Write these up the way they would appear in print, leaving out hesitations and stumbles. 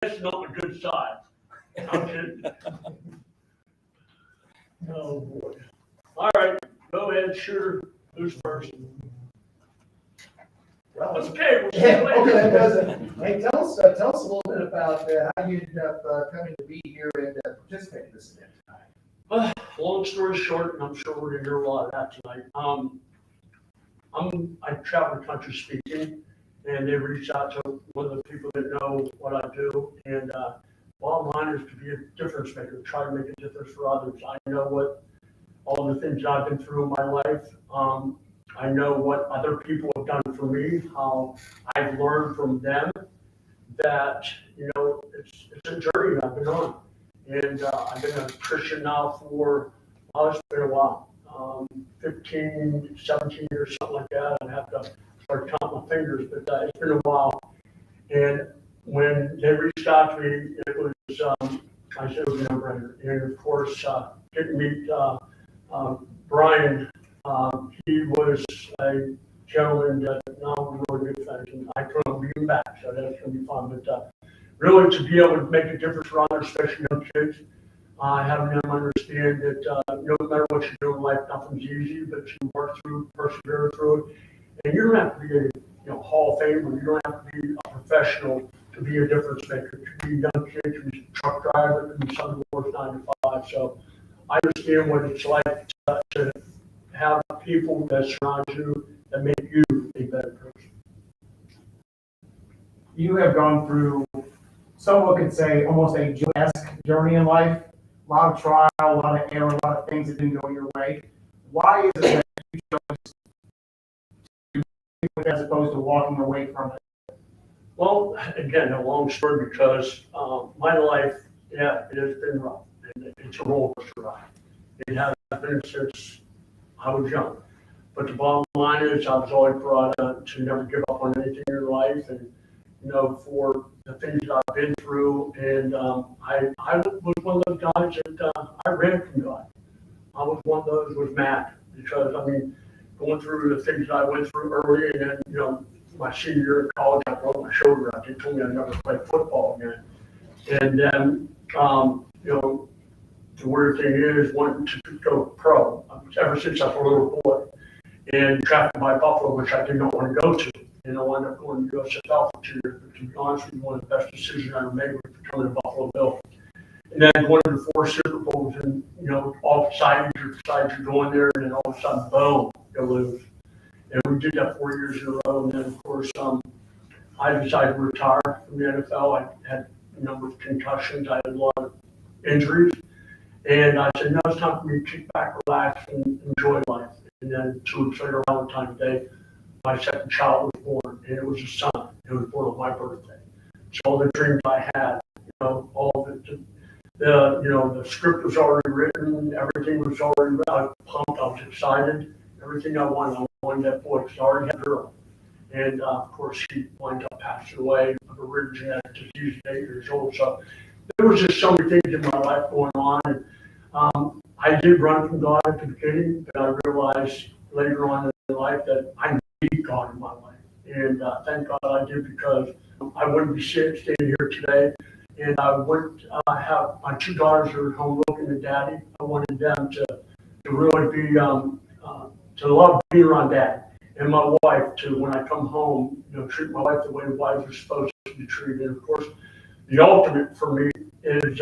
That's not a good size. I'm kidding. Oh, boy. All right, go ahead, shooter. Who's first? Well, That's okay, we'll see you yeah, later. okay, that does it. Hey, tell us a little bit about how you ended up coming to be here and participate in this event tonight. Long story short, and I'm sure we're gonna hear a lot of that tonight. I travel the country speaking, and they reached out to one of the people that know what I do, and bottom line is to be a difference maker, try to make a difference for others. I know what all the things I've been through in my life. I know what other people have done for me, how I've learned from them that, it's a journey I've been on. And I've been a Christian now for, it's been a while, 15, 17 years, something like that. I have to start counting my fingers, but it's been a while. And when they reached out to me, it was, I said it was a no-brainer. And of course, getting to meet Brian, he was a gentleman that now we're really good friends, and I couldn't be him back, so that's going to be fun. But really, to be able to make a difference for others, especially young kids, having them understand that no matter what you do in life, nothing's easy, but you work through, persevere through it, and you don't have to be a Hall of Famer, you don't have to be a professional to be a difference maker, to be a young kid, to be a truck driver, to be somebody who works 9 to 5. So I understand what it's like to have people that surround you that make you a better person. You have gone through, someone could say, almost a Joe-esque journey in life. A lot of trial, a lot of error, a lot of things that didn't go your way. Why is it that you chose to do it as opposed to walking away from it? Well, again, a long story because my life, it has been rough, and it's a roller coaster ride. It has been since I was young. But the bottom line is I was always brought up to never give up on anything in your life, and for the things that I've been through, and I was one of those guys that I ran from God. I was one of those with mad because going through the things that I went through early, and then my senior year in college, I broke my shoulder out. They told me I'd never play football again, and then the weird thing is wanting to go pro ever since I was a little boy, and drafted by Buffalo, which I did not want to go to. And I wound up going to USFL for 2 years. But to be honest with you, one of the best decisions I ever made was becoming a Buffalo Bill. And then going to the 4 Super Bowls, and all excited you're going there, and then all of a sudden, boom, you lose. And we did that 4 years in a row. And then of course, I decided to retire from the NFL. I had a number of concussions. I had a lot of injuries. And I said, no, it's time for me to kick back, relax, and enjoy life. And then 2 weeks later, Valentine's Day, my second child was born, and it was a son. It was born on my birthday. So all the dreams I had, all of it, the script was already written, everything was already written. I was pumped, I was excited. Everything I wanted that boy, because I already had a girl. And of course, she wound up passing away of a rare genetic disease at 8 years old. So there was just so many things in my life going on. And, I did run from God at the beginning, but I realized later on in life that I need God in my life. And thank God I did, because I wouldn't be standing here today, and I wouldn't have my 2 daughters who are home looking at daddy. I wanted them to really be, to love being around dad. And my wife too, when I come home, treat my wife the way wives are supposed to be treated. And of course, the ultimate for me is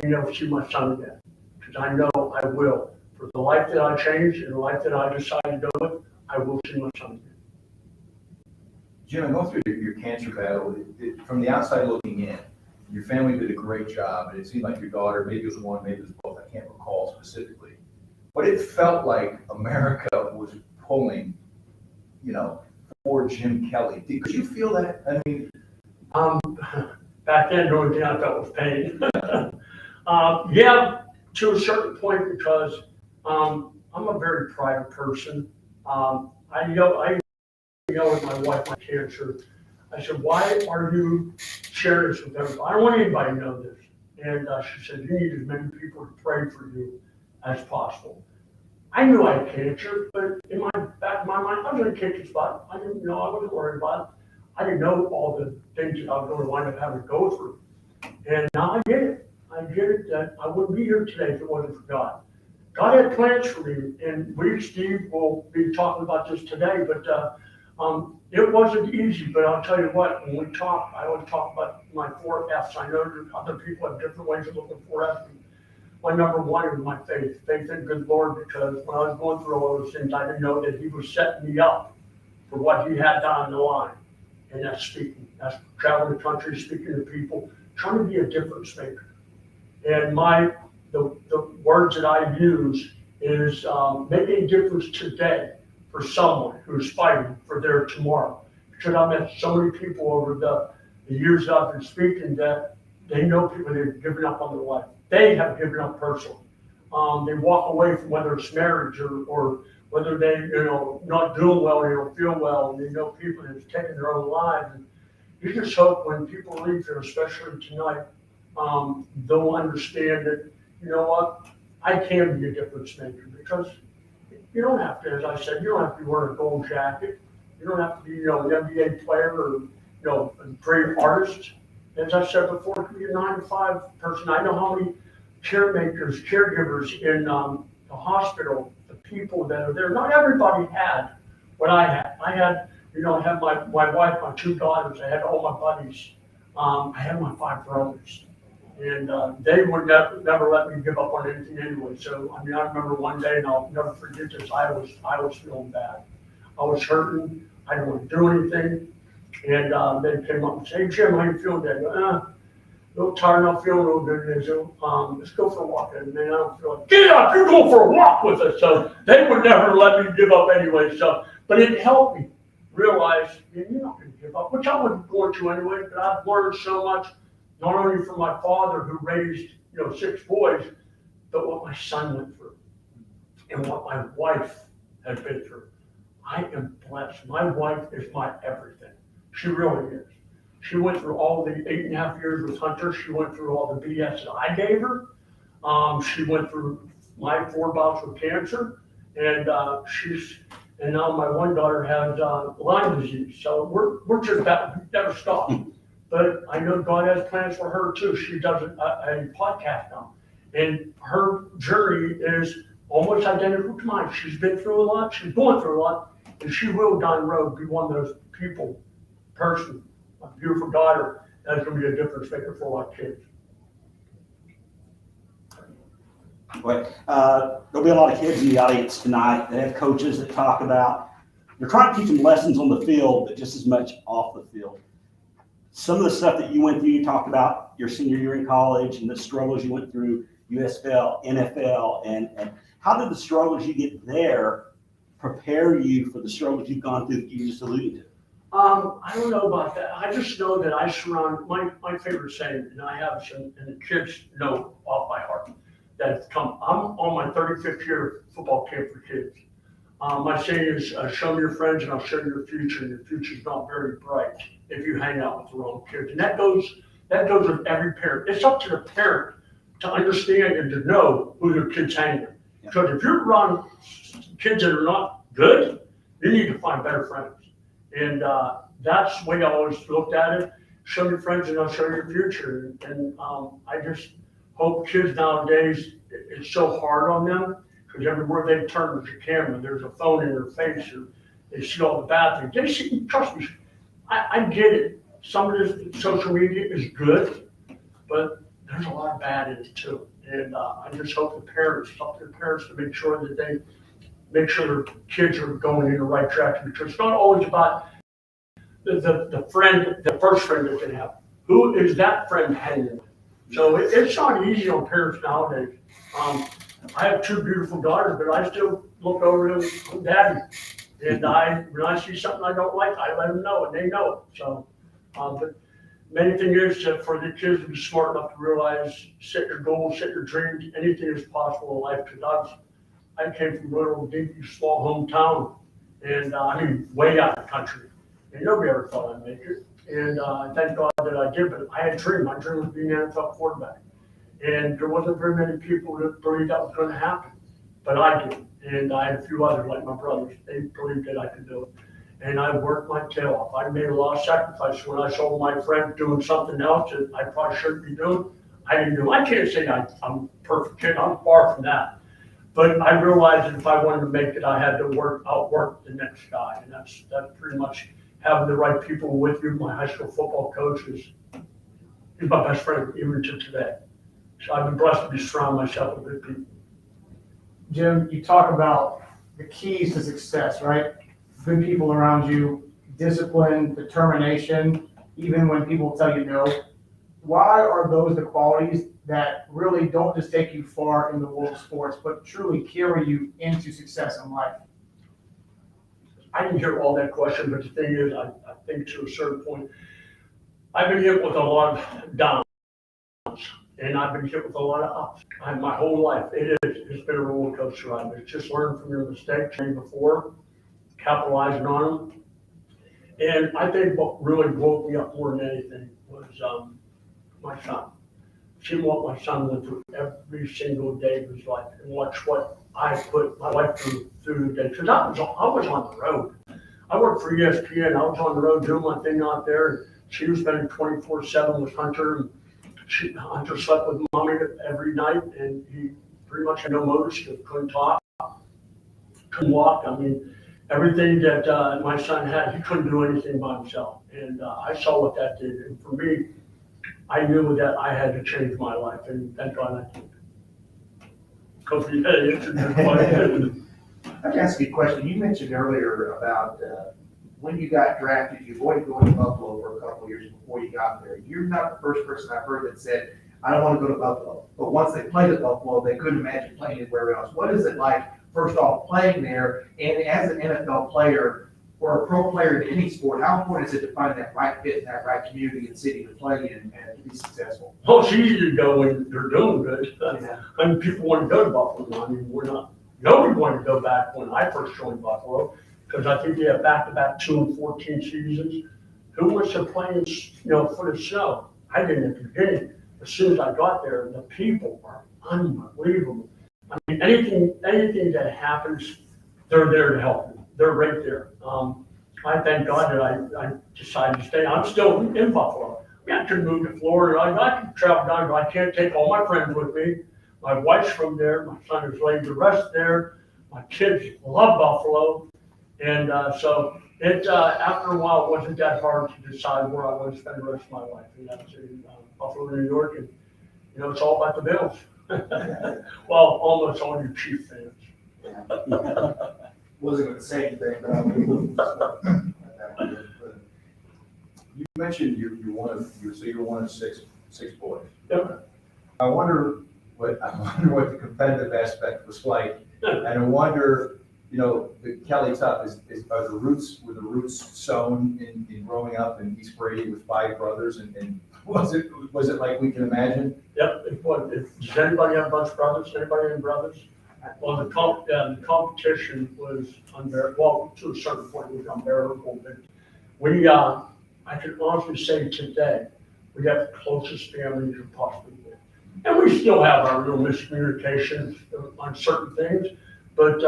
being able to see my son again. Because I know I will. For the life that I changed and the life that I decided to go with, I will see my son again. Jim, I go through your cancer battle. From the outside looking in, your family did a great job, and it seemed like your daughter, maybe it was one, maybe it was both, I can't recall specifically. But it felt like America was pulling, for Jim Kelly. Did you feel that? Back then, the only thing I felt was pain. Yeah, to a certain point, because I'm a very private person. I yelled at my wife, my cancer. I said, why are you sharing this with everybody? I don't want anybody to know this. And she said, you need as many people to pray for you as possible. I knew I had cancer, but in my back of my mind, I was in a cancer spot. I didn't know, I wasn't worried about it. I didn't know all the things that I was going to wind up having to go through. And now I get it. I get it that I wouldn't be here today if it wasn't for God. God had plans for me, and we, Steve, will be talking about this today, but it wasn't easy, but I'll tell you what, when we talk, I always talk about my 4 F's. I know that other people have different ways of looking for F's. My number one is my faith in good Lord, because when I was going through all those things, I didn't know that he was setting me up for what he had down the line. And that's speaking, that's traveling the country, speaking to people, trying to be a difference maker. And the words that I use is making a difference today for someone who's fighting for their tomorrow. Because I met so many people over the years that I've been speaking that they know people that have given up on their life. They have given up personally. They walk away from whether it's marriage or whether they, not doing well, they don't feel well, and they know people that have taken their own lives. And you just hope when people leave here, especially tonight, they'll understand that, you know what, I can be a difference maker, because you don't have to, as I said, you don't have to be wearing a gold jacket. You don't have to be, an NBA player or, a great artist. As I said before, it could be a 9-to-5 person. I know how many caremakers, caregivers in the hospital, the people that are there. Not everybody had what I had. I had, I had my wife, my 2 daughters. I had all my buddies. I had my 5 brothers. And they would never let me give up on anything anyway. So, I remember one day, and I'll never forget this, I was feeling bad. I was hurting. I didn't want to do anything. And they came up and said, "Hey, Jim, how you feeling today?" I go, a little tired, not feeling real good. And they said, let's go for a walk. And then I don't feel like, get up, you're going for a walk with us. So they would never let me give up anyway. So, but it helped me realize, you're not going to give up, which I wasn't going to anyway, but I've learned so much, not only from my father who raised, 6 boys, but what my son went through and what my wife has been through. I am blessed. My wife is my everything. She really is. She went through all the 8.5 years with Hunter. She went through all the BS that I gave her. She went through my 4 bouts with cancer, and and now my one daughter has Lyme disease. So we're just never stop. But I know God has plans for her too. She does a podcast now, and her journey is almost identical to mine. She's been through a lot. She's going through a lot, and she will down the road be one of those person, a beautiful daughter that's going to be a difference maker for a lot of kids. But there'll be a lot of kids in the audience tonight that have coaches that talk about, they're trying to teach them lessons on the field, but just as much off the field. Some of the stuff that you went through, you talked about your senior year in college and the struggles you went through, USFL, NFL, and how did the struggles you get there prepare you for the struggles you've gone through that you just alluded to? I don't know about that. I just know that I surround my favorite saying, and I have some, and the kids know off by heart, that have come. I'm on my 35th year of football camp for kids. My saying is, show me your friends and I'll show you your future, and your future's not very bright if you hang out with the wrong kids. And that goes with every parent. It's up to the parent to understand and to know who their kids hang with. Because if you're around kids that are not good, you need to find better friends. And that's the way I always looked at it. Show your friends and I'll show you your future. And I just hope kids nowadays, it's so hard on them because everywhere they turn there's a camera, there's a phone in their face, or they see all the bad things. They see, trust me, I get it. Some of this social media is good, but there's a lot of bad in it too. And I just hope the parents, it's up to the parents to make sure that they make sure their kids are going in the right direction, because it's not always about the friend, the first friend that they have. Who is that friend hanging with? So it's not easy on parents nowadays. I have 2 beautiful daughters, but I still look over to Daddy. And when I see something I don't like, I let them know, and they know it. So, but main thing is for the kids to be smart enough to realize, set your goals, set your dreams, anything is possible in life. Because I came from a little dinky, small hometown, and way out of the country. And nobody ever thought I'd make it. And thank God that I did, but I had a dream. My dream was being an NFL quarterback. And there wasn't very many people that believed that was going to happen. But I did. And I had a few others, like my brothers. They believed that I could do it. and I worked my tail off. I made a lot of sacrifices. When I saw my friend doing something else that I probably shouldn't be doing, I didn't do it. I can't say I'm perfect, I'm far from that. But I realized that if I wanted to make it, I had to outwork the next guy. And that's pretty much having the right people with you. My high school football coach he's my best friend even to today. So I've been blessed to be surrounding myself with good people. Jim, you talk about the keys to success, right? Good people around you, discipline, determination, even when people tell you no. Why are those the qualities that really don't just take you far in the world of sports, but truly carry you into success in life? I didn't hear all that question, but the thing is, I think to a certain point, I've been hit with a lot of downs, and I've been hit with a lot of ups. My whole life, it's been a roller coaster ride. It's just learn from your mistakes made before, capitalizing on them. And I think what really woke me up more than anything was my son. See what my son went through every single day of his life, and watch what I put my wife through the day. Because I was on the road. I worked for ESPN. I was on the road doing my thing out there. And she was spending 24/7 with Hunter. And Hunter slept with mommy every night, and he pretty much had no motor skills, couldn't talk, couldn't walk. I mean, everything that my son had, he couldn't do anything by himself. And I saw what that did. And for me, I knew that I had to change my life, and thank God I did. Kofi, hey, it's a good question. Let me ask you a question. You mentioned earlier about when you got drafted, you avoided going to Buffalo for a couple of years before you got there. You're not the first person I've heard that said, I don't want to go to Buffalo. But once they played at Buffalo, they couldn't imagine playing anywhere else. What is it like, first off, playing there, and as an NFL player or a pro player in any sport, how important is it to find that right fit in that right community and city to play in and to be successful? Well, it's easy to go when they're doing good. Yeah. I mean, people want to go to Buffalo. I mean, nobody wanted to go back when I first joined Buffalo, because I think they have back-to-back 2-14 seasons. Who wants to play in, for the show? I didn't at the beginning. As soon as I got there, the people are unbelievable. I mean, anything that happens, they're there to help me. They're right there. I thank God that I decided to stay. I'm still in Buffalo. I could move to Florida. I could travel down, but I can't take all my friends with me. My wife's from there. My son is laid to rest there. My kids love Buffalo. And so it, after a while, it wasn't that hard to decide where I want to spend the rest of my life. And that's in Buffalo, New York. And, it's all about the Bills. Well, almost all you Chief fans. Wasn't going to say anything, but I mean, You mentioned you're one of six boys. Yep. I wonder what the competitive aspect was like, and I wonder, the Kelly Tuff were the roots sown in growing up in East Brady with 5 brothers, and was it like we can imagine? Yep. Does anybody have a bunch of brothers? Anybody have brothers? Well, the competition was unbearable. Well, to a certain point, it was unbearable. But I can honestly say today, we have the closest family you could possibly be. And we still have our little miscommunications on certain things, but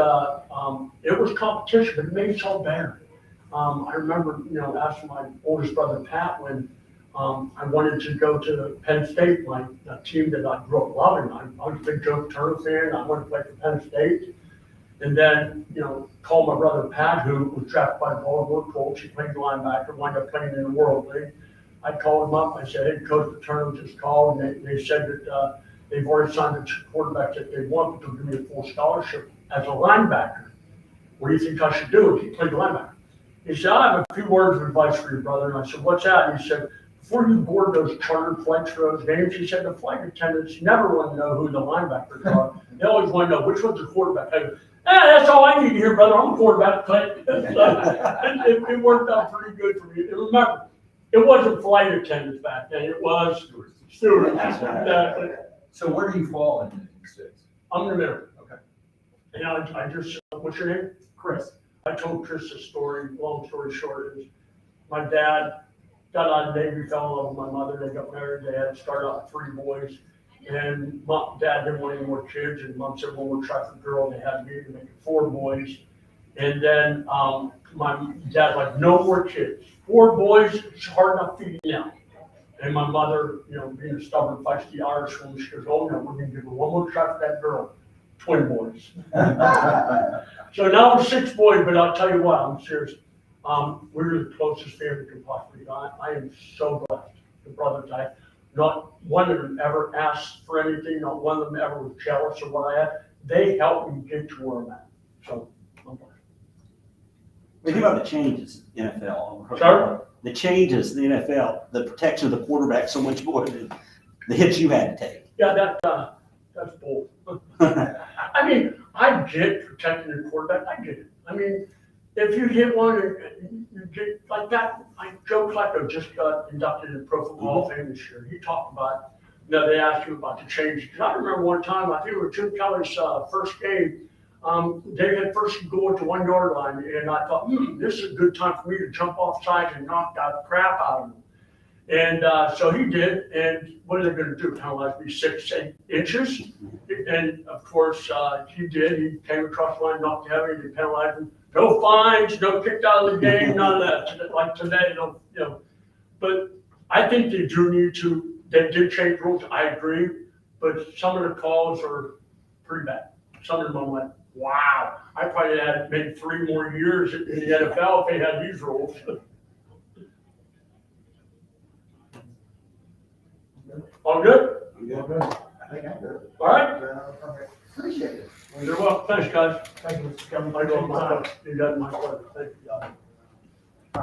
it was competition, but it made it so better. I remember, asking my oldest brother, Pat, when I wanted to go to Penn State, a team that I grew up loving. I was a big Joe Turner fan. I wanted to play for Penn State. And then, called my brother Pat, who was drafted by the Baltimore Colts. He played linebacker, wound up playing in the World League. I called him up. I said, hey, Coach Turner just called, and they said that they've already signed the quarterback that they want, but they'll give me a full scholarship as a linebacker. What do you think I should do? He played linebacker. He said, I have a few words of advice for you, brother. And I said, what's that? And he said, before you board those charter flights for those games, he said the flight attendants never want to know who the linebackers are. They always want to know which one's the quarterback. I go, that's all I need to hear, brother. I'm a quarterback. It worked out pretty good for me. And remember, it wasn't flight attendants back then. It was stewards. Exactly. So where do you fall in the six? I'm in the middle. Okay. And I just, what's your name? Chris. I told Chris a story. Long story short is my dad got out of the Navy, fell in love with my mother. They got married. They had started out with 3 boys. And Dad didn't want any more kids. And Mom said, well, we'll try for a girl. They had me to make it 4 boys. And then, my dad, like, no more kids. 4 boys, it's hard enough feeding them. And my mother, you know, being a stubborn, feisty Irish woman, she goes, oh no, we're gonna give her one more try for that girl. 20 boys. So now we're 6 boys, but I'll tell you what, I'm serious. We're the closest family we can possibly be. I am so blessed. The brothers, not one of them ever asked for anything, not one of them ever was jealous of what I had. They helped me get to where I'm at. So, I'm blessed. Think about the changes in the NFL. Sorry? The changes in the NFL, the protection of the quarterback so much more than the hits you had to take. Yeah, that's bold. I mean, I get protecting the quarterback, I get it. I mean, if you hit one and you get like that, Joe Flacco just got inducted in the Pro Football Hall of Fame this year. He talked about, you know, they asked him about the change. Because I remember one time, I think it was Jim Kelly's first game, they had first and goal at the 1 yard line, and I thought, this is a good time for me to jump off sides and knock that crap out of him. And so he did, and what are they gonna do, penalize me 6, 8 inches? And of course, he did, he came across the line, knocked heavy, they penalized him. No fines, no kicked out of the game, none of that, like today, you know. But I think they do need to, they did change rules, I agree, but some of the calls are pretty bad. Some of them I'm like, wow, I probably had maybe 3 more years in the NFL if they had these rules. All good? I think I'm good. All right? Appreciate it. You're welcome. Thanks, guys. Thank you, Mr. Kelly. I go, my, you got my pleasure. Thank you, guys.